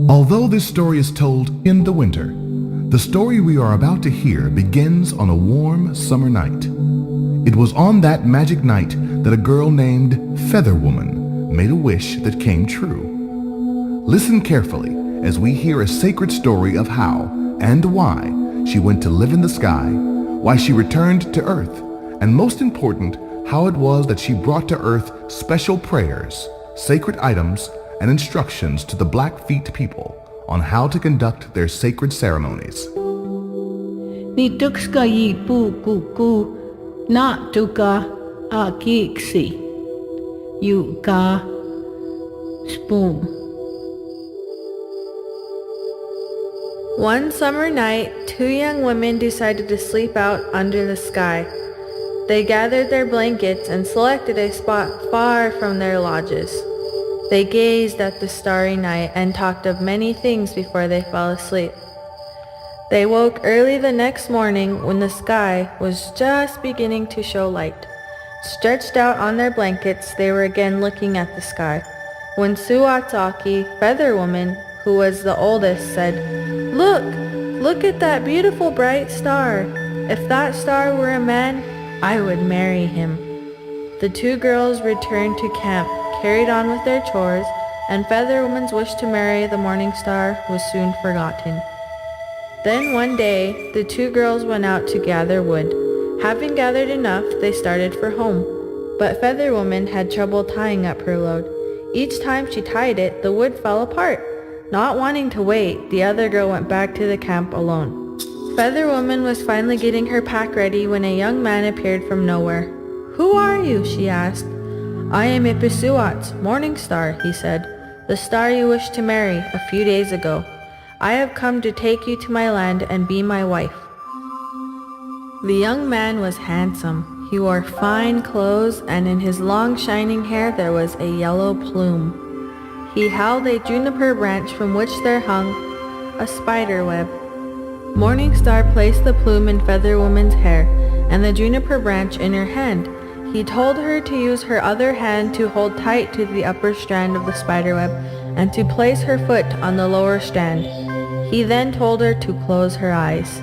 Although this story is told in the winter, the story we are about to hear begins on a warm summer night. It was on that magic night that a girl named Feather Woman made a wish that came true. Listen carefully as we hear a sacred story of how and why she went to live in the sky, why she returned to Earth, and most important, how it was that she brought to Earth special prayers, sacred items, and instructions to the Blackfeet people on how to conduct their sacred ceremonies. Ni tukska yi pu kuku na tuka a kiksi you ka spoon. One summer night, two young women decided to sleep out under the sky. They gathered their blankets and selected a spot far from their lodges. They gazed at the starry night and talked of many things before they fell asleep. They woke early the next morning when the sky was just beginning to show light. Stretched out on their blankets, they were again looking at the sky, when Suwatsaki, Feather Woman, who was the oldest, said, Look at that beautiful bright star. If that star were a man, I would marry him." The two girls returned to camp, carried on with their chores, and Feather Woman's wish to marry the morning star was soon forgotten. Then one day, the two girls went out to gather wood. Having gathered enough, they started for home. But Feather Woman had trouble tying up her load. Each time she tied it, the wood fell apart. Not wanting to wait, the other girl went back to the camp alone. Feather Woman was finally getting her pack ready when a young man appeared from nowhere. "Who are you?" she asked. "I am Ipisuats, Morning Star," he said, "the star you wished to marry a few days ago. I have come to take you to my land and be my wife." The young man was handsome. He wore fine clothes, and in his long shining hair there was a yellow plume. He held a juniper branch from which there hung a spider web. Morning Star placed the plume in Feather Woman's hair and the juniper branch in her hand. He told her to use her other hand to hold tight to the upper strand of the spider web and to place her foot on the lower strand. He then told her to close her eyes.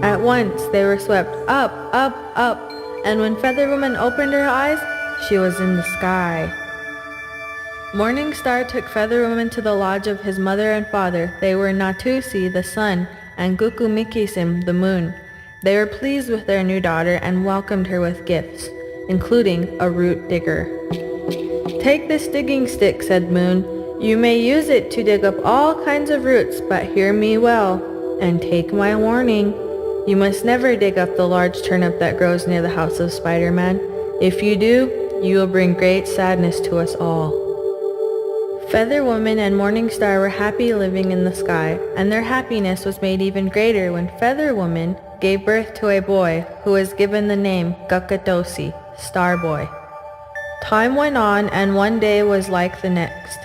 At once they were swept up, up, up, and when Feather Woman opened her eyes, she was in the sky. Morning Star took Feather Woman to the lodge of his mother and father. They were Natusi, the sun, and Gukumikisim, the moon. They were pleased with their new daughter and welcomed her with gifts, including a root digger. "Take this digging stick," said Moon. "You may use it to dig up all kinds of roots, but hear me well, and take my warning. You must never dig up the large turnip that grows near the house of Spider-Man. If you do, you will bring great sadness to us all." Feather Woman and Morning Star were happy living in the sky, and their happiness was made even greater when Feather Woman gave birth to a boy who was given the name Gakatosi, Star Boy. Time went on, and one day was like the next.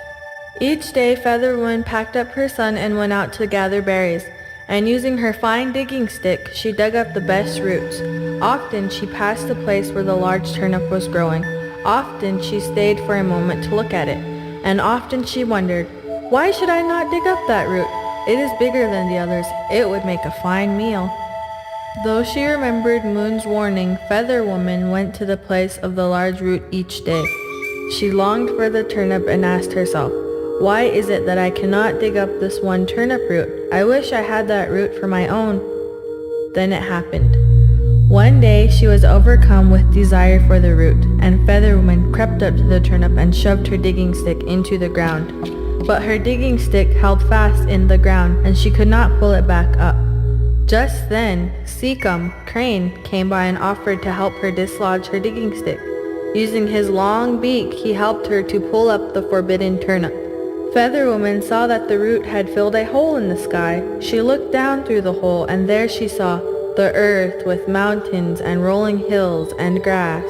Each day Feather Woman packed up her son and went out to gather berries, and using her fine digging stick, she dug up the best roots. Often she passed the place where the large turnip was growing. Often she stayed for a moment to look at it, and often she wondered, "Why should I not dig up that root? It is bigger than the others. It would make a fine meal." Though she remembered Moon's warning, Feather Woman went to the place of the large root each day. She longed for the turnip and asked herself, "Why is it that I cannot dig up this one turnip root? I wish I had that root for my own." Then it happened. One day she was overcome with desire for the root, and Feather Woman crept up to the turnip and shoved her digging stick into the ground. But her digging stick held fast in the ground, and she could not pull it back up. Just then, Seacom, Crane, came by and offered to help her dislodge her digging stick. Using his long beak, he helped her to pull up the forbidden turnip. Feather Woman saw that the root had filled a hole in the sky. She looked down through the hole, and there she saw the earth with mountains and rolling hills and grass.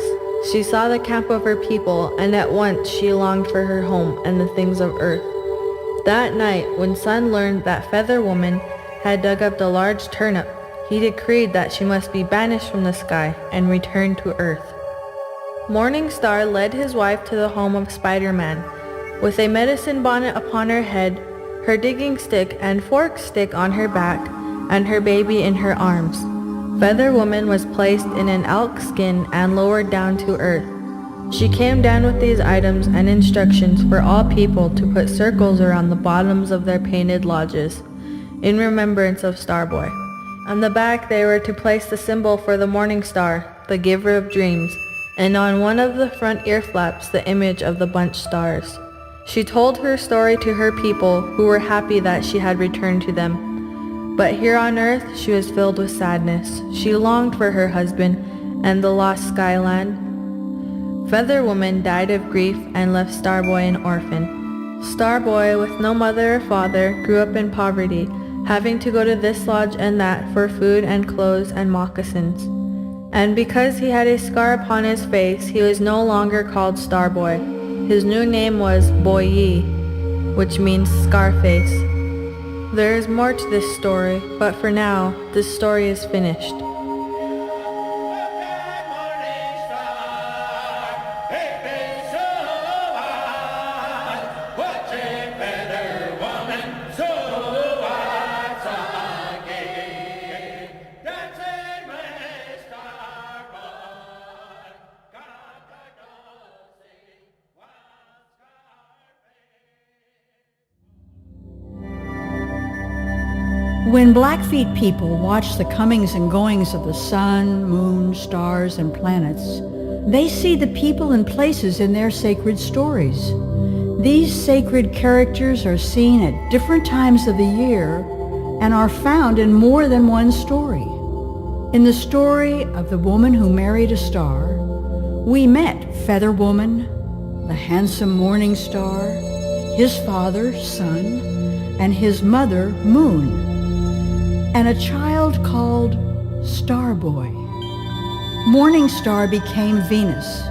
She saw the camp of her people, and at once she longed for her home and the things of earth. That night, when Sun learned that Feather Woman had dug up the large turnip, he decreed that she must be banished from the sky and return to earth. Morning Star led his wife to the home of Spider-Man. with a medicine bonnet upon her head, her digging stick and fork stick on her back, and her baby in her arms. Feather Woman was placed in an elk skin and lowered down to earth. She came down with these items and instructions for all people to put circles around the bottoms of their painted lodges, in remembrance of Starboy. On the back they were to place the symbol for the morning star, the giver of dreams, and on one of the front ear flaps the image of the bunch stars. She told her story to her people, who were happy that she had returned to them. But here on earth she was filled with sadness. She longed for her husband and the lost Skyland. Feather Woman died of grief and left Starboy an orphan. Starboy, with no mother or father, grew up in poverty, having to go to this lodge and that for food and clothes and moccasins. And because he had a scar upon his face, he was no longer called Starboy. His new name was Boyi, which means Scarface. There is more to this story, but for now, this story is finished. When Blackfeet people watch the comings and goings of the sun, moon, stars, and planets, they see the people and places in their sacred stories. These sacred characters are seen at different times of the year and are found in more than one story. In the story of the woman who married a star, we met Feather Woman, the handsome morning star, his father, Sun, and his mother, Moon, and a child called Starboy. Morning Star became Venus,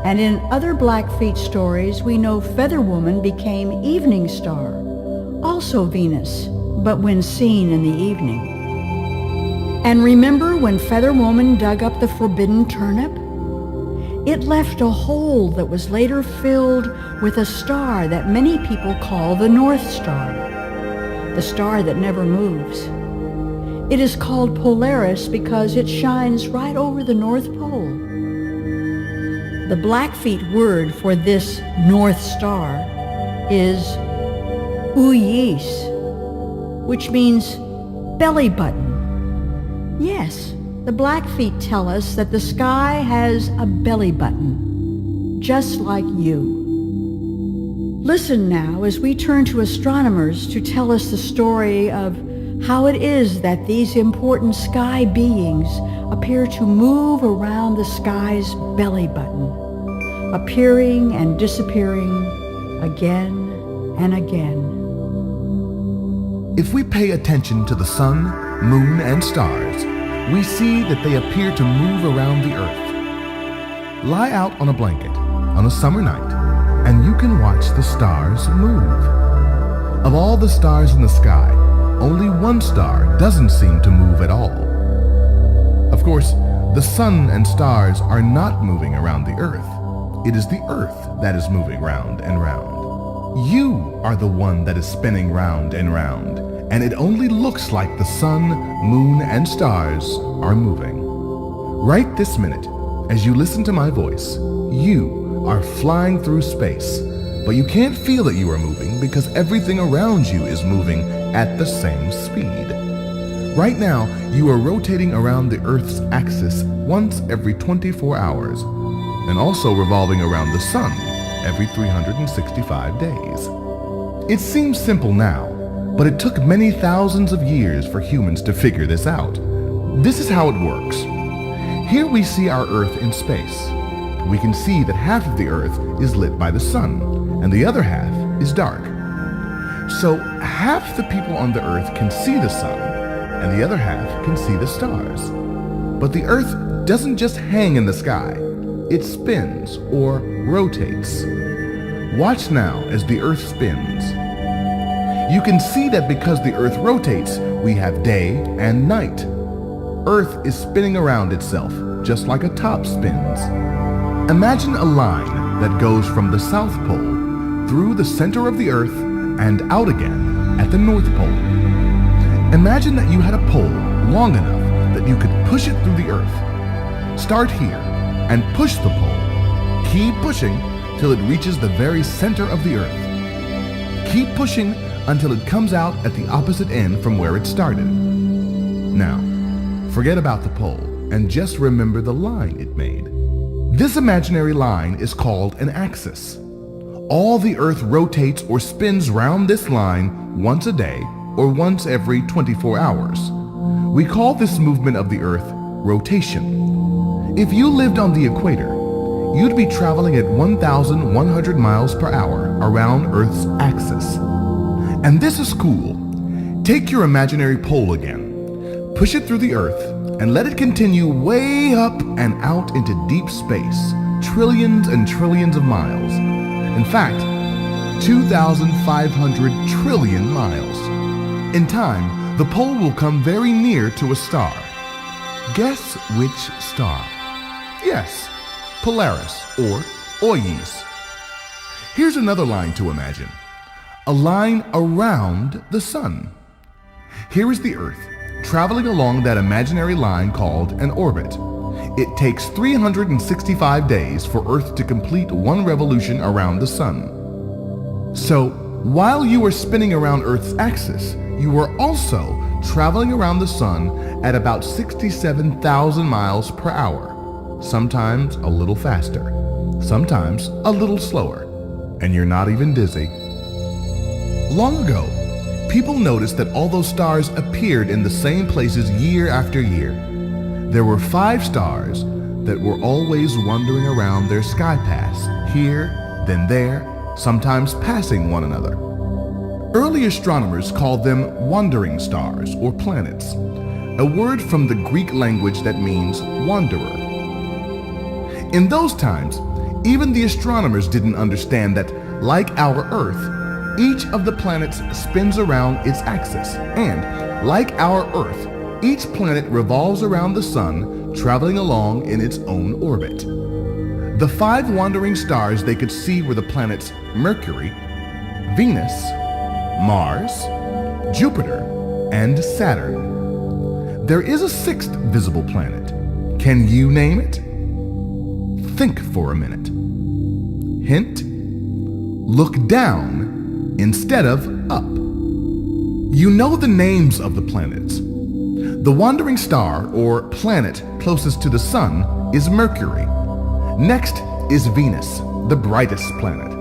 and in other Blackfeet stories we know Feather Woman became Evening Star, also Venus, but when seen in the evening. And remember when Feather Woman dug up the forbidden turnip? It left a hole that was later filled with a star that many people call the North Star, the star that never moves. It is called Polaris because it shines right over the North Pole. The Blackfeet word for this North Star is Uyis, which means belly button. Yes, the Blackfeet tell us that the sky has a belly button, just like you. Listen now as we turn to astronomers to tell us the story of how it is that these important sky beings appear to move around the sky's belly button, appearing and disappearing again and again. If we pay attention to the sun, moon, and stars, we see that they appear to move around the earth. Lie out on a blanket on a summer night, and you can watch the stars move. Of all the stars in the sky, only one star doesn't seem to move at all. Of course, the sun and stars are not moving around the earth. It is the earth that is moving round and round. You are the one that is spinning round and round, and it only looks like the sun, moon, and stars are moving. Right this minute, as you listen to my voice, you are flying through space, but you can't feel that you are moving because everything around you is moving at the same speed. Right now, you are rotating around the Earth's axis once every 24 hours, and also revolving around the sun every 365 days. It seems simple now, but it took many thousands of years for humans to figure this out. This is how it works. Here we see our Earth in space. We can see that half of the Earth is lit by the sun, and the other half is dark. So half the people on the earth can see the sun, and the other half can see the stars. But the earth doesn't just hang in the sky. It spins or rotates. Watch now as the earth spins. You can see that because the earth rotates, we have day and night. Earth is spinning around itself, just like a top spins. Imagine a line that goes from the South Pole through the center of the Earth and out again at the North Pole. Imagine that you had a pole long enough that you could push it through the Earth. Start here and push the pole. Keep pushing till it reaches the very center of the Earth. Keep pushing until it comes out at the opposite end from where it started. Now, forget about the pole and just remember the line it made. This imaginary line is called an axis. All the Earth rotates or spins round this line once a day or once every 24 hours. We call this movement of the Earth rotation. If you lived on the equator, you'd be traveling at 1,100 miles per hour around Earth's axis. And this is cool. Take your imaginary pole again, push it through the Earth, and let it continue way up and out into deep space, trillions and trillions of miles. In fact, 2,500 trillion miles. In time, the pole will come very near to a star. Guess which star? Yes, Polaris or Oyes. Here's another line to imagine. A line around the sun. Here is the Earth, traveling along that imaginary line called an orbit. It takes 365 days for Earth to complete one revolution around the sun. So, while you are spinning around Earth's axis, you are also traveling around the sun at about 67,000 miles per hour, sometimes a little faster, sometimes a little slower, and you're not even dizzy. Long ago, people noticed that all those stars appeared in the same places year after year. There were 5 stars that were always wandering around their sky paths, here, then there, sometimes passing one another. Early astronomers called them wandering stars or planets, a word from the Greek language that means wanderer. In those times, even the astronomers didn't understand that, like our Earth, each of the planets spins around its axis, and, like our Earth, each planet revolves around the sun, traveling along in its own orbit. The 5 wandering stars they could see were the planets Mercury, Venus, Mars, Jupiter, and Saturn. There is a 6th visible planet. Can you name it? Think for a minute. Hint: look down instead of up. You know the names of the planets. The wandering star or planet closest to the sun is Mercury. Next is Venus, the brightest planet.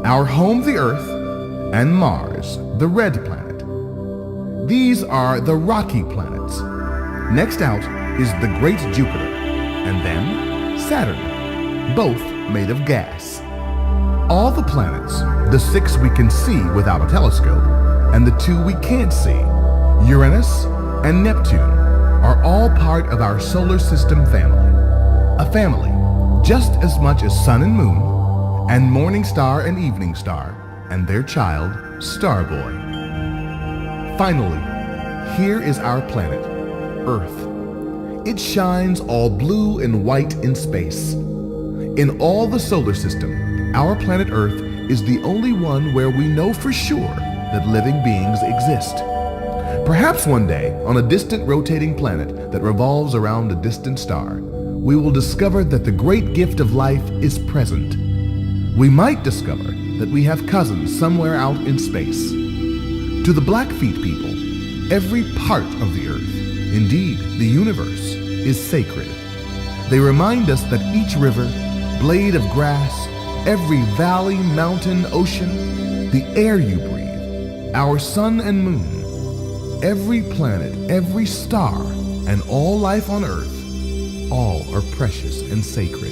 Our home, the Earth, and Mars, the red planet. These are the rocky planets. Next out is the great Jupiter, and then Saturn, both made of gas. All the planets, the 6 we can see without a telescope, and the 2 we can't see, Uranus and Neptune, are all part of our solar system family. A family just as much as sun and moon, and morning star and evening star, and their child, Starboy. Finally, here is our planet, Earth. It shines all blue and white in space. In all the solar system, our planet Earth is the only one where we know for sure that living beings exist. Perhaps one day, on a distant rotating planet that revolves around a distant star, we will discover that the great gift of life is present. We might discover that we have cousins somewhere out in space. To the Blackfeet people, every part of the Earth, indeed the universe, is sacred. They remind us that each river, blade of grass, every valley, mountain, ocean, the air you breathe, our sun and moon, every planet, every star, and all life on Earth, all are precious and sacred.